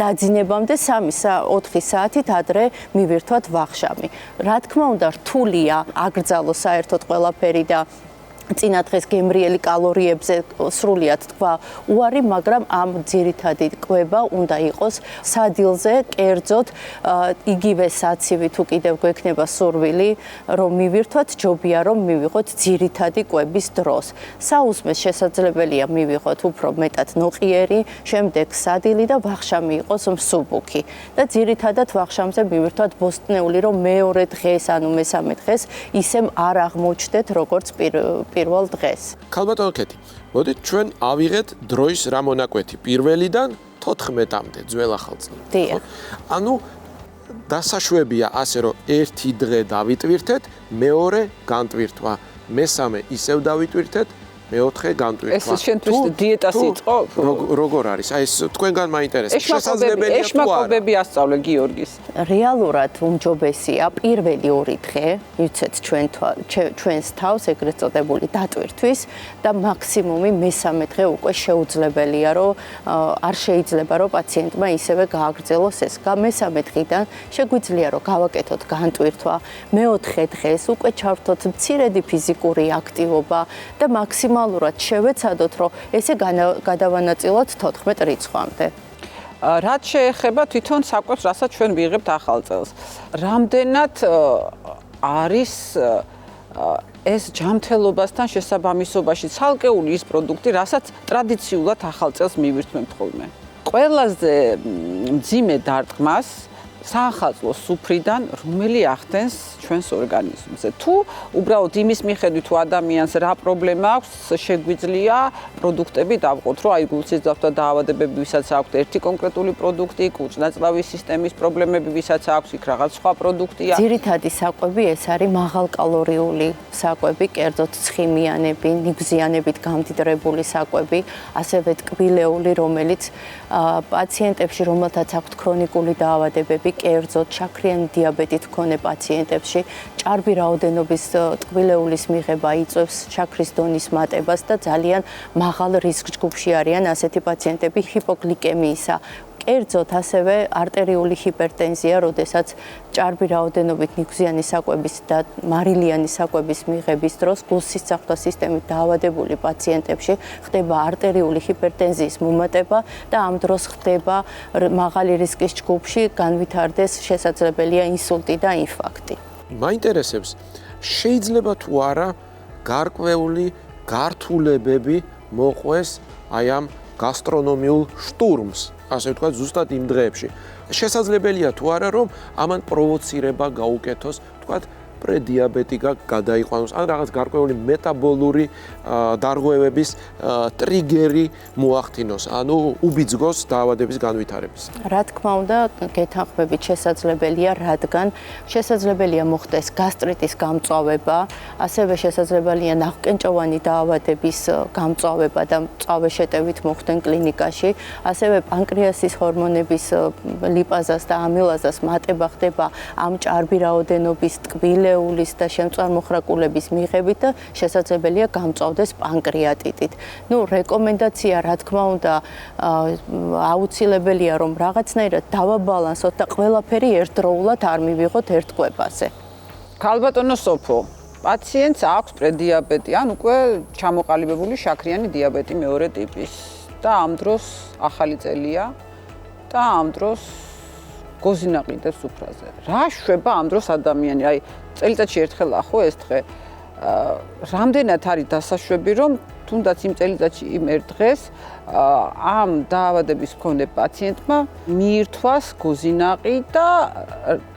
დაძინებამდე 3-4 საათით ადრე მივირთვათ ვახშამი. რა თქმა უნდა რთულია აკრძალოს საერთოდ ყველაფერი და წინა დღეს გემრიელი კალორიებზე სრულიად თქვა უარი, მაგრამ ამ ძირითადი კვება უნდა იყოს სადილზე, კერძოდ იგივე საცივი თუ კიდევ გვექნება სურვილი, რომ მივირთვათ, ჯობია რომ მივიღოთ ძირითადი კვების დროს. საუზმეს შესაძლებელია მივიღოთ უფრო მეტად ნოყიერი, შემდეგ სადილი და ვახშამი იყოს მსუბუქი. და ძირითადად ვახშამზე მივირთვათ ბოსტნეული, რომ მეორე დღეს, ანუ მესამე დღეს ისე არ აღმოჩნდეთ როგორც პირველ დღეს. ქალბატონო ქეთი, მოდით ჩვენ ავიღეთ დროის რა მონაკვეთი 1-დან 14-მდე ძველ ახალ წლამდე. დიახ. ანუ დასაშვებია ასე რომ ერთი დღე დავიტვირთეთ, მეორე განტვირთვა, მესამე ისევ დავიტვირთეთ, მეოთხე განტვირთვა. ეს შენთვის დიეტას იწყო? როგორ არის? აი ეს თქვენგან მაინტერესებს. შესაძლებელია თუ არა? ეშმაკობები ასწავლე გიორგის. რეალურად უმჯობესია პირველი 2 დღე ვიცეთ ჩვენს თავს ეგრეთ წოდებული დატვირთვის და მაქსიმუმი მესამე დღე უკვე შეუძლებელია რომ არ შეიძლება რომ პაციენტმა ისევე გააგრძელოს ეს. მესამე დღიდან შეგვიძლია რომ გავაკეთოთ განტვირთვა, მეოთხე დღეს უკვე ჩავრთოთ მცირედი ფიზიკური აქტივობა და მაქსიმალურად შევეცადოთ რომ ესე გადავანაწილოთ 14 რიცხვამდე. რაც შეეხება თვითონ საკვებს, რასაც ჩვენ ვიღებთ ახალ წელს. რამდენად არის ეს ჯანმრთელობასთან შესაბამისობაში ცალკეული ის პროდუქტი, რასაც ტრადიციულად ახალ წელს მივირთმევთ ხოლმე. ყველაზე მძიმე დარტყმას საახალწლო სუფრიდან, რომელი ახდენს ჩვენს ორგანიზმზე. თუ უბრალოდ იმის მიხედვით, თუ ადამიანს რა პრობლემა აქვს, შეგვიძლია პროდუქტები დავყოთ, რომ აი გულსიზრდათა დაავადებები, ვისაც აქვს ერთი კონკრეტული პროდუქტი, კუჭ-ნაწლავის სისტემის პრობლემები, ვისაც აქვს იქ რაღაც სხვა პროდუქტია. ძირითადი საკვები ეს არის მაღალკალორიული საკვები, კერძოდ ცხიმიანები, ნიგზიანებით გამდიდრებული საკვები, ასევე ტკბილეული, რომელიც პაციენტებში, რომელთაც აქვთ ქრონიკული დაავადებები, კერძოდ შაქრიანი დიაბეტით მქონე პაციენტებში ჭარბი რაოდენობის ტკბილეულის მიღება იწვევს შაქრის დონის მატებას და ძალიან მაღალ რისკ ჯგუფში არიან ასეთი პაციენტები ჰიპოგლიკემიისა. კერძოდ ასევე არტერიული ჰიპერტენზია, როდესაც ჭარბი რაოდენობით ნიგზიანი საკვების და მარილიანი საკვების მიღების დროს გულსისწრაფთა სისტემით დაავადებული პაციენტებში ხდება არტერიული ჰიპერტენზიის მომატება და ამ დროს ხდება მაღალი რისკის ჯგუფში განვითარდეს შესაძლებელია ინსულტი და ინფარქტი. მაინტერესებს, შეიძლება თუ არა გარკვეული გართულებები მოყვეს აი ამ გასტრონომიულ შტურმს, ასე ვთქვათ, ზუსტად იმ დღეებში. შესაძლებელია თუ არა რომ ამან პროვოცირება გაუკეთოს, ვთქვათ, პრედიაბეტი გადაიყვანოს, ან რაღაც გარკვეული მეტაბოლური დარღვევების ტრიგერი მოახდინოს, ანუ უბიძგოს დაავადების განვითარების. რა თქმა უნდა, გეთანხმებით შესაძლებელია, რადგან შესაძლებელია მოხდეს გასტრიტის გამწვავება, ასევე შესაძლებელია ნახკენჭოვანი დაავადების გამწვავება და მწვავე შეტევით მოხდნენ კლინიკაში, ასევე პანკრეასის ჰორმონების ლიპაზას და ამილაზას მატება ხდება ამ ჭარბი რაოდენობის ტკბილეულის ტკბილეულის და შემწვარმოხრაკულების მიღებით და შესაძლებელია გამწვავდეს პანკრეატიტით. რეკომენდაცია, რა თქმა უნდა, აუცილებელია, რომ რაღაცნაირად დავაბალანსოთ და ყველაფერი ერთდროულად არ მივიღოთ ერთ კვებაზე. ქალბატონო სოფო, პაციენტს აქვს პრედიაბეტი, ან უკვე ჩამოყალიბებული შაქრიანი დიაბეტი მეორე ტიპის და ამ დროს ახალი წელია და ამ დროს გოზინა ყიდებს სუფრაზე. რა შვება ამ დროს ადამიანი? აი, წელიწადში ერთხელაა ხო ეს დღე? რამდენად არის დასაშვები, რომ თუნდაც იმ წელიწადში იმ ერთ დღეს ამ დაავადების მქონე პაციენტმა მიირთვას გოზინაყი და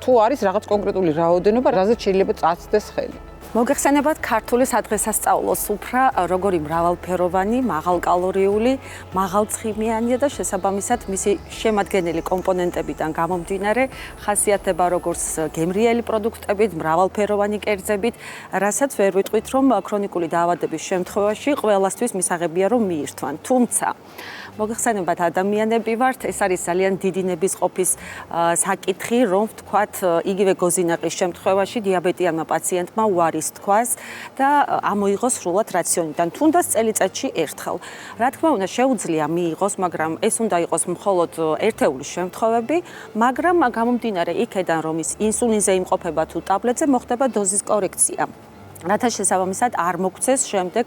თუ არის რაღაც კონკრეტული რაოდენობა, რაზეც შეიძლება წაცდეს ხელი. მოგეხსენებათ ქართული სადღესასწაულო სუფრა, როგორი მრავალფეროვანი, მაღალკალორიული, მაღალცხიმიანია და შესაბამისად მისი შემადგენელი კომპონენტებიდან გამომდინარე ხასიათდება როგორც გემრიელი პროდუქტებით, მრავალფეროვანი კერძებით, რასაც ვერ ვიტყვით, რომ ქრონიკული დაავადების შემთხვევაში ყველასთვის მისაღებია რომ მიირთვან. თუმცა მოგეხსენებათ ადამიანები ვართ, ეს არის ძალიან დიდი ნებისყოფის საკითხი, რომ ვთქვათ, იგივე გოზინაყის შემთხვევაში დიაბეტიანმა პაციენტმა უარის თქვას და ამოიღოს სრულად რაციონიდან, თუნდაც წელიწადში ერთხელ. რა თქმა უნდა, შეუძლია მიიღოს, მაგრამ ეს უნდა იყოს მხოლოდ ერთეულის შემთხვევები, მაგრამ გამომდინარე იქედან, რომ ის ინსულინზე იმყოფება თუ ტაბლეტზე, მოხდება დოზის კორექცია. რათა შესაბამისად არ მოგვცეს შემდეგ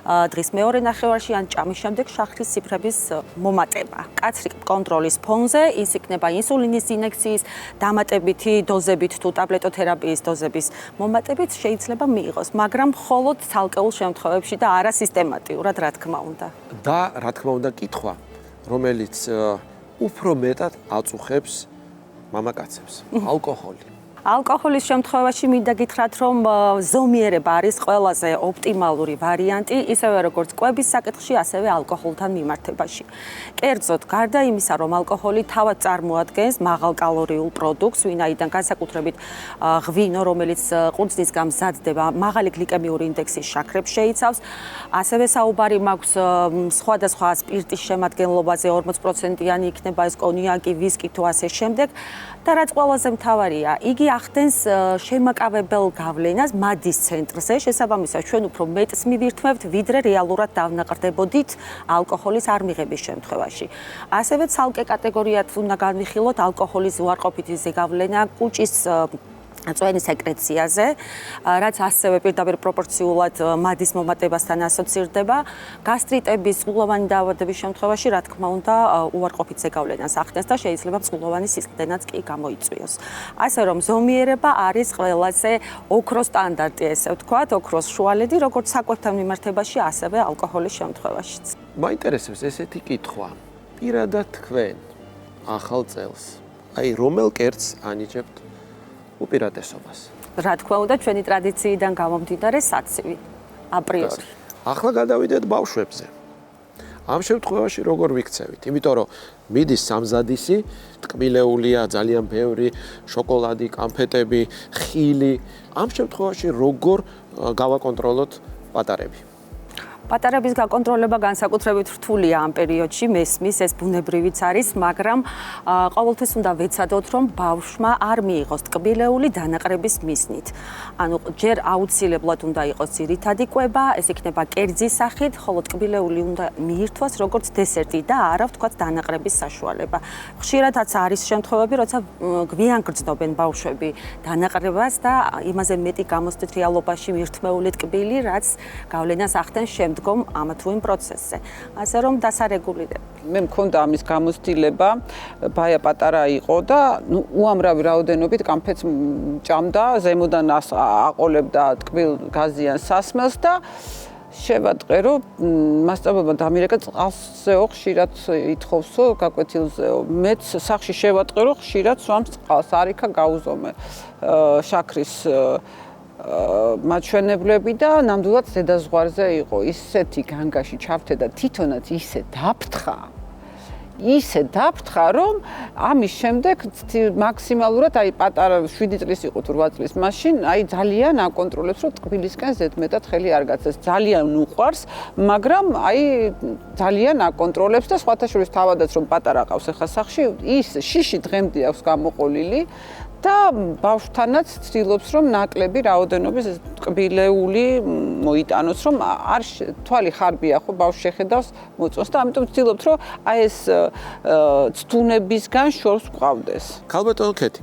დღის მეორე ნახევარში ან ჭამის შემდეგ შაქრის ციფრების მომატება. კაცრი კონტროლის ფონზე ის იქნება ინსულინის ინექციის დამატებითი დოზებით თუ ტაბლეტოთერაპიის დოზების მომატებით შეიძლება მიიღოს, მაგრამ მხოლოდ ცალკეულ შემთხვევებში და არა სისტემატიურად, რა თქმა უნდა. და რა თქმა უნდა კითხვა, რომელიც უფრო მეტად აწუხებს მამაკაცებს, ალკოჰოლი. ალკოჰოლის შემთხვევაში მინდა გითხრათ, რომ ზომიერება არის ყველაზე ოპტიმალური ვარიანტი, ისევე როგორც კვების საკითხში, ასევე ალკოჰოლთან მიმართებაში. კერძოდ, გარდა იმისა, რომ ალკოჰოლი თავად წარმოადგენს მაღალკალორიულ პროდუქტს, ვინაიდან განსაკუთრებით ღვინო, რომელიც ყურძნის გამზადდება, მაღალი გლიკემიური ინდექსის შაქრებს შეიცავს, ასევე საუბარი მაქვს სხვადასხვა სპირტის შემადგენლობაზე, 40%-იანი იქნება ეს კონიაკი, ვისკი თუ ასე შემდეგ. და რაც ყველაზე მთავარია, იგი ახდენს შემაკავებელ გავლენას მადის ცენტრზე, შესაბამისად ჩვენ უფრო მეტს მივირთმევთ, ვიდრე რეალურად დავნაყრდებოდით ალკოჰოლის არ მიღების შემთხვევაში. ასევე ცალკე კატეგორიად უნდა განვიხილოთ ალკოჰოლის უარყოფითი ზეგავლენა კუჭის წვენი სეკრეციაზე, რაც ასევე პირდაპირ პროპორციულად მადის მომატებასთან ასოცირდება. გასტრიტების, წყლოვანი დაავადების შემთხვევაში, რა თქმა უნდა, უარყოფით ზეგავლენას ახდენს და შეიძლება წყლოვანი სისხლდენაც კი გამოიწვიოს. ასე რომ ზომიერება არის ყველაზე ოქროს სტანდარტი, ესე ვთქვათ, ოქროს შუალედი, როგორც საკვებთან მიმართებაში, ასევე ალკოჰოლის შემთხვევაშიც. მაინტერესებს ესეთი კითხვა. პირადად თქვენ ახალ წელს, აი რომელ კერძს ანიჭებთ უპირატესობას? რა თქმა უნდა, ჩვენი ტრადიციიდან გამომდინარე საცივი, აპრიორი. ახლა გადავიდეთ ბავშვებზე. ამ შემთხვევაში როგორ ვიქცევით? იმიტომ რომ მიდის სამზადისი, ტკბილეულია, ძალიან ბევრი, შოკოლადი, კამფეტები, ხილი. ამ შემთხვევაში როგორ გავაკონტროლოთ პატარები? პატარების გაკონტროლება განსაკუთრებით რთულია ამ პერიოდში, მესმის, ეს ბუნებრივიც არის, მაგრამ ყოველთვის უნდა ვეცადოთ, რომ ბავშვმა არ მიიღოს ტკბილეული დანაყრების მიზნით. ანუ ჯერ აუცილებლად უნდა იყოს ძირითადი კვება, ეს იქნება კერძის სახით, ხოლო ტკბილეული უნდა მიირთვას როგორც დესერტი და არა ვთქვათ დანაყრების საშუალება. ხშირადაც არის შემთხვევები, როცა გვიან გრძნობენ ბავშვები დანაყრებას და იმაზე მეტი გამოსდით რეალობაში მირთმეული ტკბილი, რაც გავლენას ახდენს შემდგომ ამ თუ იმ პროცესზე. ასე რომ დასარეგულირება. მე მქონდა ამის გამოცდილება, ბაია პატარა იყო და უამრავი რაოდენობით კამფეტს ჭამდა, ზემოდან აყოლებდა ტკბილ გაზიან სასმელს და შევატყე, რომ მასწავლებელმა დამირეკა წყალზეო ხშირად ითხოვსო გაკვეთილზეო. მეც სახში შევატყე, რომ ხშირად სვამს წყალს, არ იქა გაუზომე შაქრის მაჩვენებლები და ნამდვილად ზედაზღვარზე იყო. ისეთი განგაში ჩავთე და თვითონაც ისე დაფრთხა, რომ ამის შემდეგ მაქსიმალურად აი პატარა 7 წლის იყო თუ 8 წლის მაშინ აი ძალიან აკონტროლებს, რომ ტკბილისკენ ზედმეტად ხელი არ გაცეს. ძალიან უყვარს, მაგრამ აი ძალიან აკონტროლებს და სხვათა შორის თავადაც რომ პატარა ყავს ახლა სახში, ის შიში დღემდე აქვს გამოყოლილი. და ბავშვთანაც ცდილობს რომ ნაკლები რაოდენობის ტკბილეული მოიტანოს რომ არ თვალი ხარბია ხო ბავშვს შეხედავს მოწონს და ამიტომ ცდილობთ რომ აი ეს ცდუნებისგან შორს გვყავდეს. ქალბატონო ქეთი,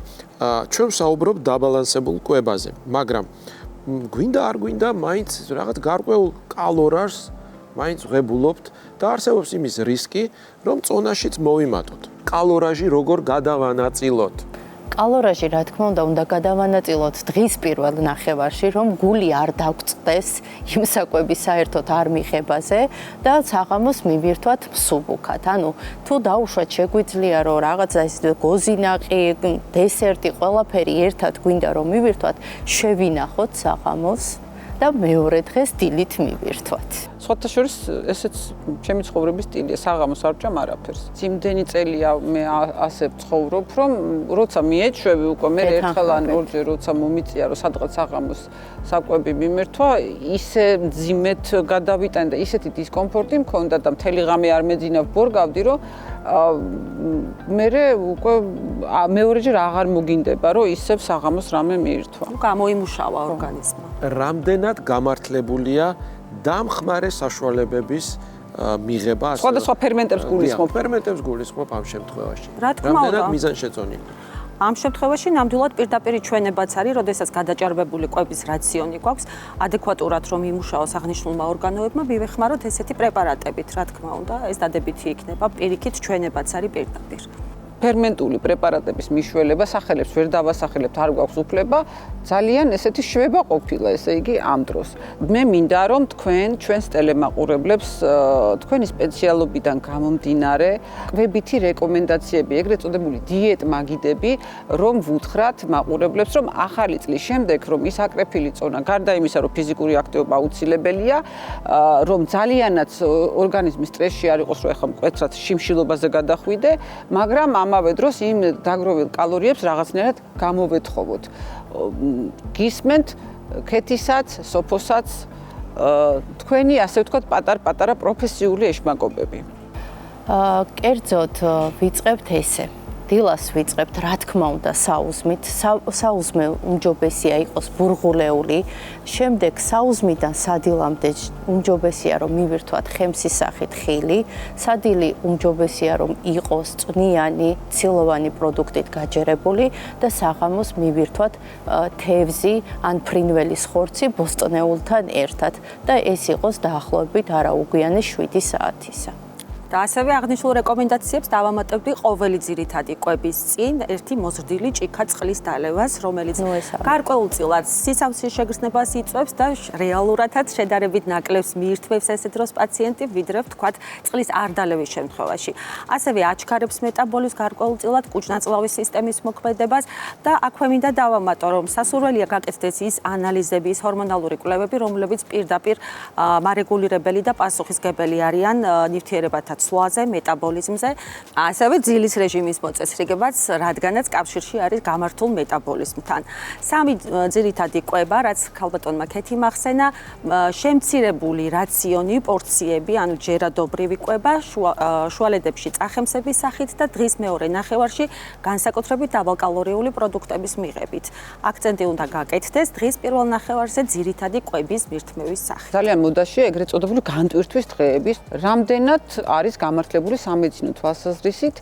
ჩვენ ვსაუბრობთ დაბალანსებულ კვებაზე, მაგრამ გვინდა არ გვინდა მაინც რაღაც გარკვეულ კალორიას მაინც ვღებულობთ და არსებობს იმის რისკი, რომ წონაშიც მოვიმატოთ. კალორიაჟი როგორ გადავანაწილოთ? კალორიაჟი, რა თქმა უნდა გადავანაწილოთ დღის პირველ ნახევარში, რომ გული არ დაგვწყდეს იმ საკვების საერთოდ არ მიღებაზე და საღამოს მივირთვათ მსუბუქად. ანუ თუ დაუშვათ შეგვიძლია რომ რაღაცა ის გოზინაყი, დესერტი, ყველაფერი ერთად გვინდა რომ მივირთვათ, შევინახოთ საღამოს და მეორე დღეს დილით მივირთვათ. სხვათა შორის ესეც ჩემი ცხოვრების სტილია, საღამოს არ ვჭამ არაფერს. იმდენი წელია მე ასე ვცხოვრობ, რომ როცა მიეჩვევი უკვე მე ერთხელ ან ორჯერ როცა მომიწია, რომ სადღაც საღამოს საკვები მიმერთვა, ისე მძიმედ გადავიტან და ისეთი დისკომფორტი მქონდა და მთელი ღამე არ მეძინა ვბორგავდი, რომ მე უკვე მეორეჯერ აღარ მოგინდება, რომ ისევ საღამოს რამე მიირთვა. გამოიმუშავა ორგანიზმმა. რამდენად გამართლებულია დამხმარე საშუალებების მიღება ასე სხვადასხვა ფერმენტებს გულისხმობ. ფერმენტებს გულისხმობ ამ შემთხვევაში. რა თქმა უნდა. რამდენად მიზანშეწონილი? ამ შემთხვევაში ნამდვილად პირდაპირ ჩვენებაც არის, როდესაც გადაჭარბებული კვების რაციონი გვაქვს, ადეკვატურად რომ იმუშაოს აღნიშნულმა ორგანოებმა, მივეხმაროთ ესეთი პრეპარატებით, რა თქმა უნდა, ეს დადებითი იქნება, პირიქით ჩვენებაც არის პირდაპირ. ფერმენტული პრეპარატების მიშველება სახელებს ვერ დავასახელებთ, არ გვაქვს უფლება, ძალიან ესეთი შვება ყოფილა, ესე იგი ამ დროს. მე მინდა რომ თქვენ ჩვენს ტელემაყურებლებს თქვენი სპეციალობიდან გამომდინარე კვებითი რეკომენდაციები, ეგრეთ წოდებული დიეტ მაგიდები, რომ ვუთხრათ მაყურებლებს, რომ ახალი წლის შემდეგ, რომ ის აკრეფილი წონა, გარდა იმისა, რომ ფიზიკური აქტივობა აუცილებელია, რომ ძალიანაც ორგანიზმი სტრესში არ იყოს, რომ ეხლა მკვეთრად შიმშილობაზე გადახვიდე, მაგრამ ამავე დროს იმ დაგროვილ კალორიებს რაღაცნაირად გამოვეთხოვოთ. გისმენთ ქეთისაც, სოფოსაც, თქვენი ასე ვთქვათ პატარ-პატარა პროფესიული ეშმაკობები. კერძოდ ვიწყებთ ესე. დილას ვიწყებთ, რა თქმა უნდა, საუზმით. საუზმე უმჯობესია იყოს ბურღულეული. შემდეგ საუზმიდან სადილამდე უმჯობესია რომ მივირთვათ ხემსის სახით ხილი. სადილი უმჯობესია რომ იყოს წვნიანი, ცილოვანი პროდუქტით გაჯერებული და საღამოს მივირთვათ თევზი ან ფრინველის ხორცი ბოსტნეულთან ერთად და ეს იყოს დაახლოებით არაუგვიანი 7 საათისა. და ასევე აღნიშნულ რეკომენდაციებს დავამატებდი ყოველი ძირითადი კვების წინ ერთი მოზრდილი ჭიქა წყლის დალევას, რომელიც გარკვეულწილად სისავსის შეგრძნებას იწვევს და რეალურადაც შედარებით ნაკლებს მიირთმევს ესეთ დროს პაციენტი, ვიდრე ვთქვათ წყლის არ დალევის შემთხვევაში. ასევე აჩქარებს მეტაბოლიზმს გარკვეულწილად კუჭნაწლავის სისტემის მოქმედებას და აქვე მინდა დავამატო, რომ სასურველია გაკეთდეს ის ანალიზები, ის ჰორმონალური კვლევები, რომლებიც პირდაპირ მარეგულირებელი და პასუხისგებელი არიან ნივთიერებათა ცვლაზე, მეტაბოლიზმზე, ასევე ძილის რეჟიმის მოწესრიგებაც, რადგანაც კავშირში არის გამართულ მეტაბოლიზმთან. სამი ძირითადი კვება, რაც ქალბატონმა ქეთი მახსენა, შემცირებული რაციონი, პორციები, ანუ ჯერადობრივი კვება, შუალედებში წახემსების სახით და დღის მეორე ნახევარში განსაკუთრებით დაბალკალორიული პროდუქტების მიღებით. აქცენტი უნდა გაკეთდეს დღის პირველ ნახევარზე ძირითადი კვების მირთმევის სახით. ძალიან მოდაშია ეგრეთ წოდებული განტვირთვის დღეების, რამდენად არის გამართლებული სამედიცინო თვალსაზრისით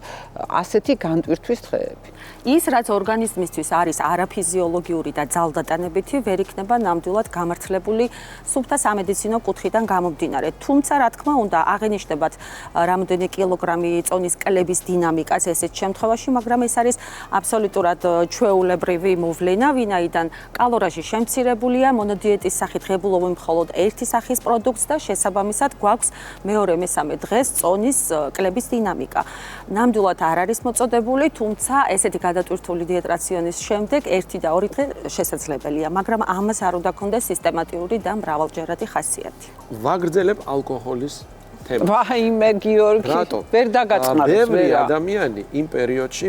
ასეთი განტვირთვის დღეები. ის, რაც ორგანიზმისთვის არის არაფიზიოლოგიური და ძალდატანებითი, ვერ იქნება ნამდვილად გამართლებული სუფთა სამედიცინო კუთხიდან გამომდინარე. თუმცა, რა თქმა უნდა, აღენიშნებათ რამდენი კილოგრამი წონის კლების დინამიკას ესეთ შემთხვევაში, მაგრამ ეს არის აბსოლუტურად ჩვეულებრივი მოვლენა, ვინაიდან კალორიაჟი შემცირებულია, მონოდიეტის სახით ღებულობენ მხოლოდ ერთი სახის პროდუქტს და შესაბამისად გვაქვს მეორე მესამე დღეს წონის კლების დინამიკა. ნამდვილად არ არის მოწოდებული, თუმცა ესეთი გადატვირთული დიეტ რაციონის შემდეგ 1 და 2 დღე შესაძლებელია, მაგრამ ამას არ უნდა ქონდეს სისტემატიური და მრავალჯერადი ხასიათი. ვაგრძელებ ალკოჰოლის თემა. ვაიმე გიორგი, ვერ დაგაწყნარებს ბევრი ადამიანი იმ პერიოდში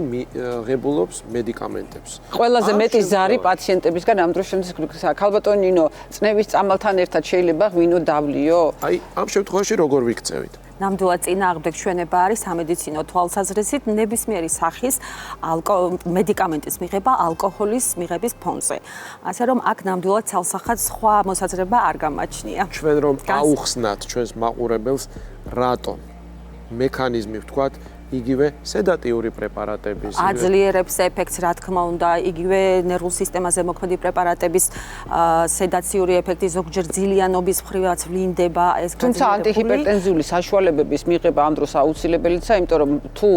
ღებულობს მედიკამენტებს. ყველაზე მეტი ზარი პაციენტებისგან ამ დროს ქალბატონინო, წნევის წამალთან ერთად შეიძლება ღვინო დავლიო? აი, ამ შემთხვევაში როგორ ვიქცევით? ნამდვილად წინააღმდეგ ჩვენება არის სამედიცინო თვალსაზრისით ნებისმიერი სახის მედიკამენტის მიღება ალკოჰოლის მიღების ფონზე. ასე რომ აქ ნამდვილად ცალსახად სხვა მოსაზრება არ გამაჩნია. ჩვენ რომ აუხსნათ ჩვენს მაყურებელს რატომ მექანიზმი ვთქვათ იგივე სედატიური პრეპარატების აძლიერებს ეფექტს, რა თქმა უნდა, იგივე ნერვულ სისტემაზე მოქმედი პრეპარატების სედაციური ეფექტი ზოგჯერ ძილიანობის მხრივაც ვლინდება ეს გაძლიერებული. თუმცა ანტიჰიპერტენზიული საშუალებების მიღება ამ დროს აუცილებელია, იმიტომ რომ თუ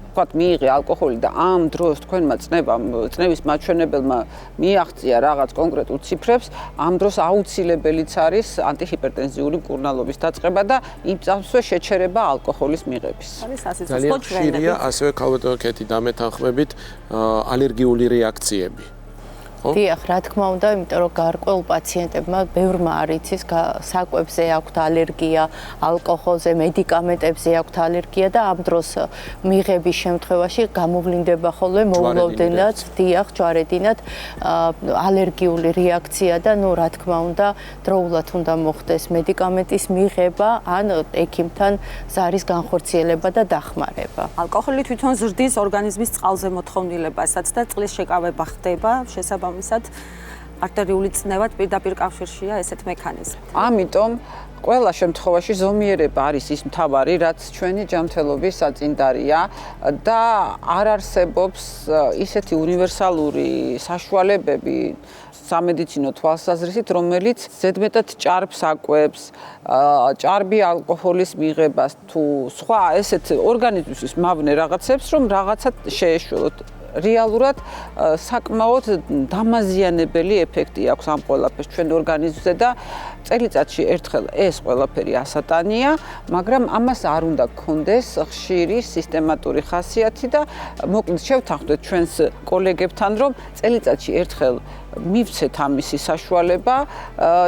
ვთქვათ მიიღე ალკოჰოლი და ამ დროს თქვენმა წნევის მაჩვენებელმა მიაღწია რაღაც კონკრეტულ ციფრებს, ამ დროს აუცილებელიც არის ანტიჰიპერტენზიული მკურნალობის დაწყება და იმ წამსვე შეჩერება ალკოჰოლის მიღების. ძალიან ხშირია ასევე ქალბატონო კეთი დამეთანხმებით ალერგიული რეაქციები. დიახ, რა თქმა უნდა, იმიტომ რომ გარკვეულ პაციენტებმა ბევრმა არ იცის, საკვებზე აქვთ ალერგია, ალკოჰოლზე, მედიკამენტებზე აქვთ ალერგია და ამ დროს მიღების შემთხვევაში გამოვლინდება ხოლმე მოულოდნელად, დიახ, ჯვარედინად ალერგიული რეაქცია და რა თქმა უნდა, დროულად უნდა მოხდეს მედიკამენტის მიღება ან ექიმთან ზარის განხორციელება და დახმარება. ალკოჰოლი თვითონ ზრდის ორგანიზმის წყალზე მოთხოვნილებასაც და წყლის შეკავება ხდება შესაბამისად არტერიული წნევად პირდაპირ კავშირშია ესეთ მექანიზმი. ამიტომ ყველა შემთხვევაში ზომიერება არის ის მთავარი, რაც ჩვენი ჯანმრთელობის საწინდარია და არ არსებობს ისეთი უნივერსალური საშუალებები სამედიცინო თვალსაზრისით, რომელიც ზედმეტად ჭარბს აკვებს, ჭარბი ალკოჰოლის მიღებას თუ სხვა ესეთ ორგანიზმისთვის მავნე რაღაცებს, რომ რაღაცა შეეშველოთ. რეალურად საკმაოდ დამაზიანებელი ეფექტი აქვს ამ ყველაფერს ჩვენ ორგანიზმზე და წელიწადში ერთხელ ეს ყველაფერი ასატანია, მაგრამ ამას არ უნდა გქონდეს ხშირი სისტემატური ხასიათი და მოკლედ შევთანხმდეთ ჩვენს კოლეგებთან, რომ წელიწადში ერთხელ მივცეთ ამისი საშუალება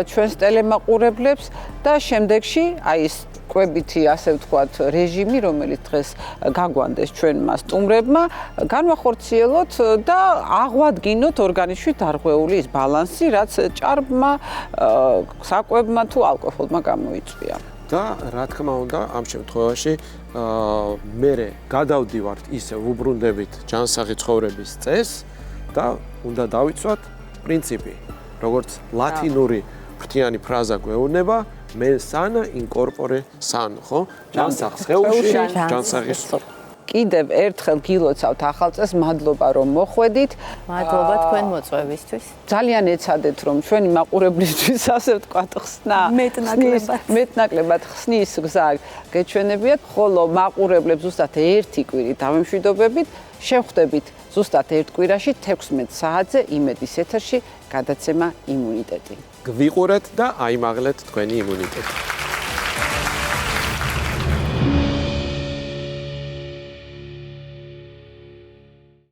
ჩვენს ტელემაყურებლებს და შემდეგში აი ეს კვებითი, ასე ვთქვათ, რეჟიმი, რომელიც დღეს გაგვანდეს ჩვენმა სტუმრებმა, განვახორციელოთ და აღვადგინოთ ორგანიზმში დარღვეული ის ბალანსი, რაც ჭარბმა საკვებმა თუ ალკოჰოლმა გამოიწვია. და რა თქმა უნდა, ამ შემთხვევაში მე გადავდივართ ისე ვუბრუნდებით ჯანსაღი ცხოვრების წესს და უნდა დავიცვათ პრინციპი, როგორც ლათინური ფრთიანი ფრაზა გვეუბნება mens sana in corpore sano, ხო? ჯანსაღს ხეობაში, ჯანსაღი სულ. კიდევ ერთხელ გილოცავთ ახალ წელს, მადლობა რომ მოხვედით. მადლობა თქვენ მოწვევისთვის. ძალიან ეცადეთ რომ ჩვენი მაყურებლისთვის ასე ვთქვათ ხსნა მეტნაკლებად ხსნის გზა გეჩვენებიათ, ხოლო მაყურებლებს ზუსტად ერთი კვირი დავემშვიდობებით, შევხვდებით ზუსტად ერთ კვირაში 16 საათზე იმედის ეთერში გადაცემა იმუნიტეტი. გვიყურეთ და აიმაღლეთ თქვენი იმუნიტეტი.